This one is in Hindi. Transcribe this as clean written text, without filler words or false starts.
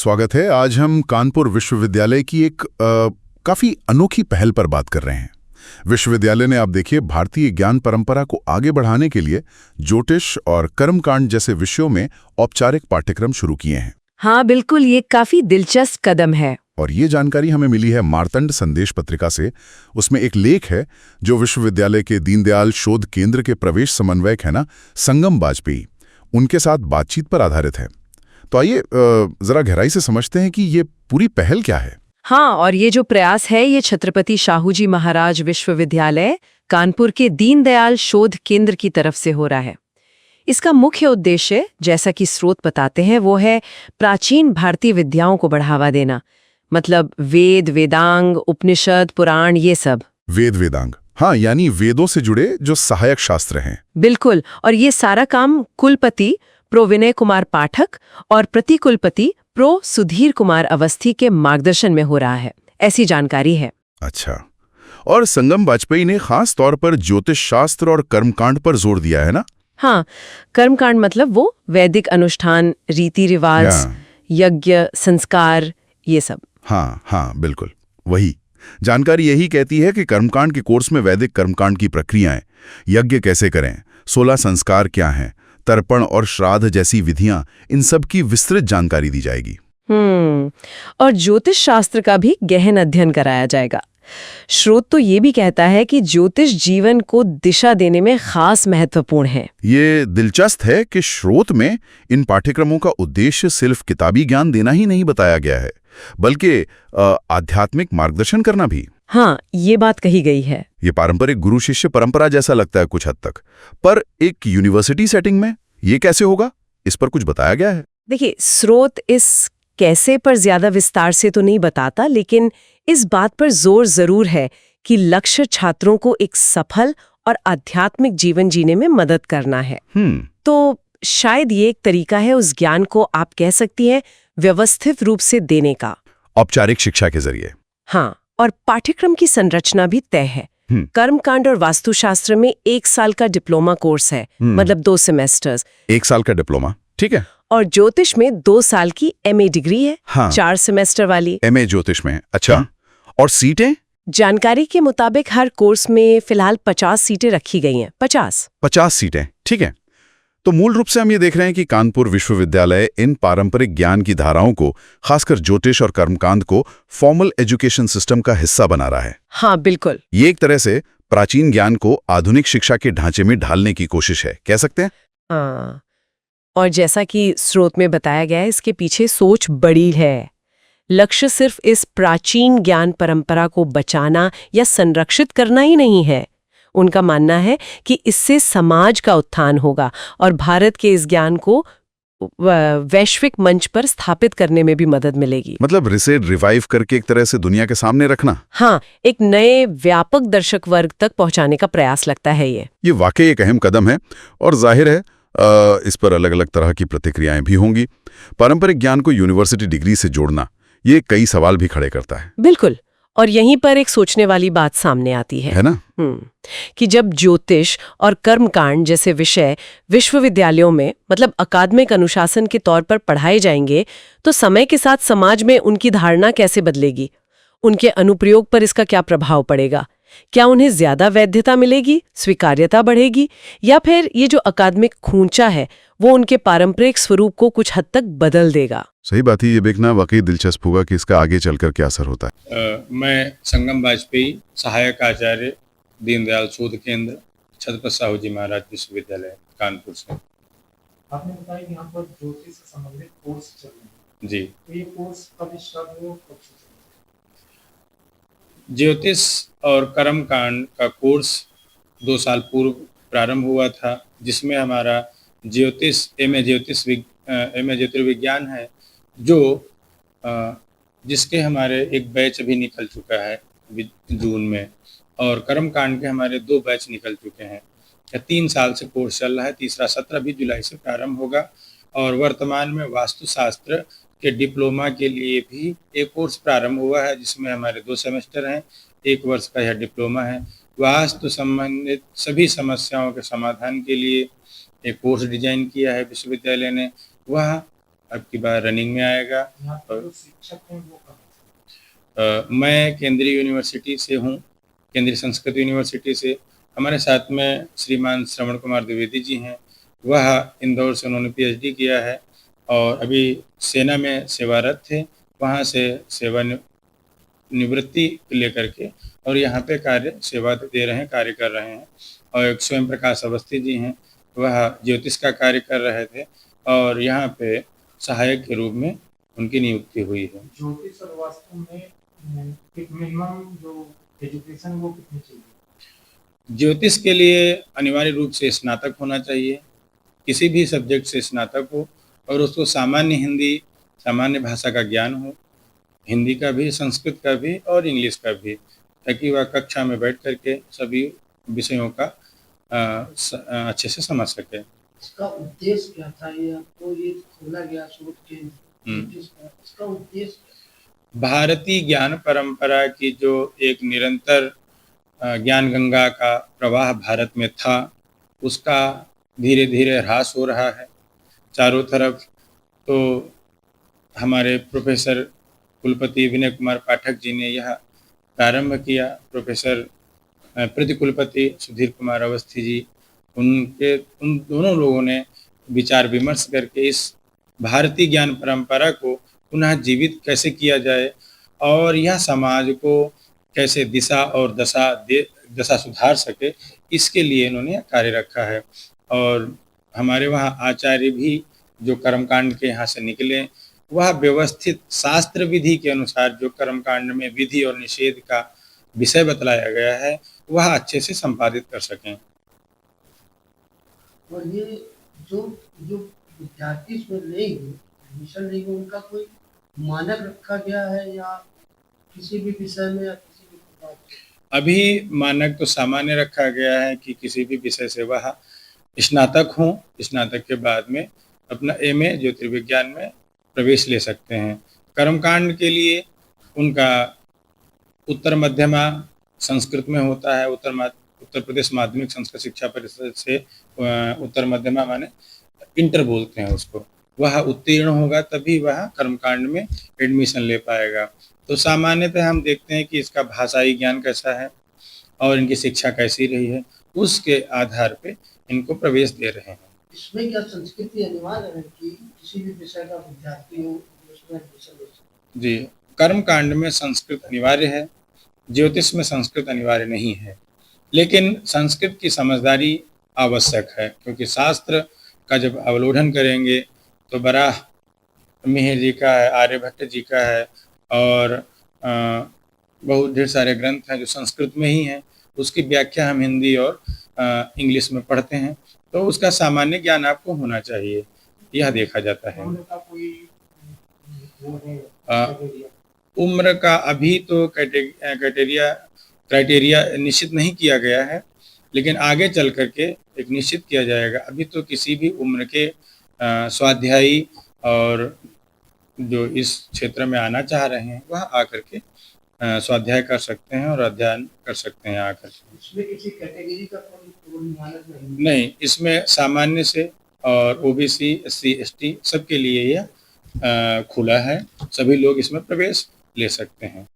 स्वागत है। आज हम कानपुर विश्वविद्यालय की एक काफी अनोखी पहल पर बात कर रहे हैं। विश्वविद्यालय ने, आप देखिए, भारतीय ज्ञान परंपरा को आगे बढ़ाने के लिए ज्योतिष और कर्मकांड जैसे विषयों में औपचारिक पाठ्यक्रम शुरू किए हैं। हाँ बिल्कुल, ये काफी दिलचस्प कदम है। और ये जानकारी हमें मिली है मार्तंड संदेश पत्रिका से। उसमें एक लेख है जो विश्वविद्यालय के दीनदयाल शोध केंद्र के प्रवेश समन्वयक है ना, संगम वाजपेयी, उनके साथ बातचीत पर आधारित है। तो आइए जरा गहराई से समझते हैं कि ये पूरी पहल क्या है। हाँ, और ये जो प्रयास है ये छत्रपति शाहूजी महाराज विश्वविद्यालय कानपुर के दीनदयाल शोध केंद्र की तरफ से हो रहा है। इसका मुख्य उद्देश्य, जैसा कि स्रोत बताते हैं, वो है प्राचीन भारतीय विद्याओं को बढ़ावा देना। मतलब वेद, वेदांग, उपनिषद, पुराण, ये सब। वेद वेदांग, हाँ, यानी वेदों से जुड़े जो सहायक शास्त्र हैं। बिल्कुल, और ये सारा काम कुलपति प्रो विनय कुमार पाठक और प्रतिकुलपति प्रो सुधीर कुमार अवस्थी के मार्गदर्शन में हो रहा है, ऐसी जानकारी है। अच्छा, और संगम वाजपेयी ने खास तौर पर ज्योतिष शास्त्र और कर्मकांड पर जोर दिया है ना। हाँ, कर्मकांड मतलब वो वैदिक अनुष्ठान, रीति रिवाज, यज्ञ, संस्कार, ये सब। हाँ, बिल्कुल वही। जानकारी यही कहती है कि कर्मकांड के कोर्स में वैदिक कर्मकांड की प्रक्रियाएं, यज्ञ कैसे करें, 16 संस्कार क्या हैं, तर्पण और श्राद्ध जैसी विधियां, इन सब की विस्तृत जानकारी दी जाएगी। और ज्योतिष शास्त्र का भी गहन अध्ययन कराया जाएगा। स्रोत तो ये भी कहता है कि ज्योतिष जीवन को दिशा देने में खास महत्वपूर्ण है। ये दिलचस्प है कि स्रोत में इन पाठ्यक्रमों का उद्देश्य सिर्फ किताबी ज्ञान देना ही नहीं बताया गया है, बल्कि आध्यात्मिक मार्गदर्शन करना भी। हाँ, ये बात कही गई है। ये पारंपरिक गुरु शिष्य परंपरा जैसा लगता है कुछ हद तक, पर एक यूनिवर्सिटी सेटिंग में ये कैसे होगा, इस पर कुछ बताया गया है? देखिए, स्रोत इस कैसे पर ज्यादा विस्तार से तो नहीं बताता, लेकिन इस बात पर जोर जरूर है कि लक्ष्य छात्रों को एक सफल और आध्यात्मिक जीवन जीने में मदद करना है। तो शायद ये एक तरीका है उस ज्ञान को, आप कह सकती हैं, व्यवस्थित रूप से देने का, औपचारिक शिक्षा के जरिए। हाँ, और पाठ्यक्रम की संरचना भी तय है। कर्मकांड और वास्तुशास्त्र में 1 साल का डिप्लोमा कोर्स है, मतलब 2 सेमेस्टर्स। 1 साल का डिप्लोमा, ठीक है। और ज्योतिष में 2 साल की MA डिग्री है, हाँ। 4 सेमेस्टर वाली। MA ज्योतिष में, अच्छा। और सीटें? जानकारी के मुताबिक हर कोर्स में फिलहाल 50 सीटें रखी गई हैं। 50 सीटें, ठीक है। तो मूल रूप से हम ये देख रहे हैं कि कानपुर विश्वविद्यालय इन पारंपरिक ज्ञान की धाराओं को, खासकर ज्योतिष और कर्मकांड को, फॉर्मल एजुकेशन सिस्टम का हिस्सा बना रहा है। हाँ बिल्कुल, ये एक तरह से प्राचीन ज्ञान को आधुनिक शिक्षा के ढांचे में ढालने की कोशिश है, कह सकते हैं। हाँ, और जैसा कि स्रोत में बताया गया है, इसके पीछे सोच बड़ी है। लक्ष्य सिर्फ इस प्राचीन ज्ञान परंपरा को बचाना या संरक्षित करना ही नहीं है। उनका मानना है कि इससे समाज का उत्थान होगा और भारत के इस ज्ञान को वैश्विक मंच पर स्थापित करने में भी मदद मिलेगी। मतलब इसे रिवाइव करके एक तरह से दुनिया के सामने रखना। हाँ, एक नए व्यापक दर्शक वर्ग तक पहुंचाने का प्रयास लगता है। ये वाकई एक अहम कदम है, और जाहिर है इस पर अलग अलग तरह की प्रतिक्रियाएं भी होंगी। पारंपरिक ज्ञान को यूनिवर्सिटी डिग्री से जोड़ना, ये कई सवाल भी खड़े करता है। बिल्कुल, और यहीं पर एक सोचने वाली बात सामने आती है ना, कि जब ज्योतिष और कर्मकांड जैसे विषय विश्वविद्यालयों में, मतलब अकादमिक अनुशासन के तौर पर पढ़ाए जाएंगे, तो समय के साथ समाज में उनकी धारणा कैसे बदलेगी? उनके अनुप्रयोग पर इसका क्या प्रभाव पड़ेगा? क्या उन्हें ज्यादा वैधता मिलेगी, स्वीकार्यता बढ़ेगी, या फिर ये जो अकादमिक खूंचा है वो उनके पारंपरिक स्वरूप को कुछ हद तक बदल देगा? सही बात है, ये देखना वाकई दिलचस्प होगा कि इसका आगे चलकर क्या असर होता है। मैं संगम वाजपेयी, सहायक आचार्य, दीनदयाल शोध केंद्र, छत्रपति शाहूजी महाराज विश्वविद्यालय, कानपुर से। आपने बताया कि यहाँ पर ज्योतिष से संबंधित कोर्स चल रहे हैं। जी, तो ये कोर्स कब स्टार्ट हुआ, कब से चल रहा है? ज्योतिष और कर्मकांड का कोर्स 2 साल पूर्व प्रारंभ हुआ था, जिसमें हमारा ज्योतिष MA ज्योतिर्विज्ञान है, जो जिसके हमारे एक बैच अभी निकल चुका है जून में, और कर्मकांड के हमारे 2 बैच निकल चुके हैं। 3 साल से कोर्स चल रहा है, तीसरा सत्र भी जुलाई से प्रारंभ होगा। और वर्तमान में वास्तुशास्त्र के डिप्लोमा के लिए भी एक कोर्स प्रारंभ हुआ है, जिसमें हमारे 2 सेमेस्टर हैं, 1 वर्ष का यह डिप्लोमा है। वास्तु संबंधित सभी समस्याओं के समाधान के लिए एक कोर्स डिजाइन किया है विश्वविद्यालय ने। वह अब की बार रनिंग में आएगा। यहाँ पर जो शिक्षक हैं वो कहाँ से? मैं केंद्रीय यूनिवर्सिटी से हूँ, केंद्रीय संस्कृत यूनिवर्सिटी से। हमारे साथ में श्रीमान श्रवण कुमार द्विवेदी जी हैं, वह इंदौर से उन्होंने पीएचडी किया है और अभी सेना में सेवारत थे, वहाँ से निवृत्ति लेकर के और यहाँ पे सेवा दे रहे हैं, कार्य कर रहे हैं। और एक स्वयं प्रकाश अवस्थी जी हैं, वह ज्योतिष का कार्य कर रहे थे और यहाँ पे सहायक के रूप में उनकी नियुक्ति हुई है। ज्योतिष और वास्तु में एक मिनिमम जो एजुकेशन वो कितनी चाहिए? ज्योतिष के लिए अनिवार्य रूप से स्नातक होना चाहिए, किसी भी सब्जेक्ट से स्नातक हो और उसको सामान्य हिंदी, सामान्य भाषा का ज्ञान हो, हिंदी का भी, संस्कृत का भी और इंग्लिश का भी, ताकि वह कक्षा में बैठ करके सभी विषयों का अच्छे से समझ सके। इसका उद्देश्य क्या था? ये आपको ये खोला गया शोध केंद्र, इसका उद्देश्य क्या? भारतीय ज्ञान परंपरा की जो एक निरंतर ज्ञान गंगा का प्रवाह भारत में था, उसका धीरे धीरे ह्रास हो रहा है चारों तरफ। तो हमारे प्रोफेसर कुलपति विनय कुमार पाठक जी ने यह प्रारंभ किया, प्रोफेसर प्रति कुलपति सुधीर कुमार अवस्थी जी, उन दोनों लोगों ने विचार विमर्श करके इस भारतीय ज्ञान परंपरा को पुनः जीवित कैसे किया जाए और यह समाज को कैसे दिशा और दशा सुधार सके, इसके लिए इन्होंने कार्य रखा है। और हमारे वहाँ आचार्य भी जो कर्मकांड के यहाँ से निकले, वह व्यवस्थित शास्त्र विधि के अनुसार जो कर्मकांड में विधि और निषेध का विषय बतलाया गया है, वह अच्छे से संपादित कर सकें। और ये जो विद्यार्थी इसमें लेंगे, एडमिशन लेंगे, उनका कोई मानक रखा गया है या किसी भी विषय में या किसी भी प्रकार से? अभी मानक तो सामान्य रखा गया है कि किसी भी विषय से वह स्नातक हों, स्नातक के बाद में अपना एमए ज्योतिर्विज्ञान में प्रवेश ले सकते हैं। कर्मकांड के लिए उनका उत्तर मध्यमा संस्कृत में होता है, उत्तर प्रदेश माध्यमिक संस्कृत शिक्षा परिषद से उत्तर मध्यमा माने इंटर बोलते हैं उसको, वह उत्तीर्ण होगा तभी वह कर्मकांड में एडमिशन ले पाएगा। तो सामान्यतः हम देखते हैं कि इसका भाषाई ज्ञान कैसा है और इनकी शिक्षा कैसी रही है, उसके आधार पे इनको प्रवेश दे रहे हैं। इसमें क्या संस्कृति अनिवार्य है कि किसी भी विषय का विद्यार्थी हो उसमें एडमिशन ले सकते? जी, कर्मकांड में संस्कृत अनिवार्य है, ज्योतिष में संस्कृत अनिवार्य नहीं है, लेकिन संस्कृत की समझदारी आवश्यक है, क्योंकि शास्त्र का जब अवलोकन करेंगे तो बराह मिहिर जी का है, आर्यभट्ट जी का है और बहुत ढेर सारे ग्रंथ हैं जो संस्कृत में ही हैं, उसकी व्याख्या हम हिंदी और इंग्लिश में पढ़ते हैं, तो उसका सामान्य ज्ञान आपको होना चाहिए, यह देखा जाता है। उम्र का कोई वो है criteria? उम्र का अभी तो क्राइटेरिया निश्चित नहीं किया गया है, लेकिन आगे चल करके एक निश्चित किया जाएगा। अभी तो किसी भी उम्र के स्वाध्यायी और जो इस क्षेत्र में आना चाह रहे हैं वह आकर के स्वाध्याय कर सकते हैं और अध्ययन कर सकते हैं आकर के। इसमें किसी कैटेगरी का कोई मानक नहीं? नहीं, इसमें सामान्य से और ओबीसी, एससी, एसटी सबके लिए यह खुला है, सभी लोग इसमें प्रवेश ले सकते हैं।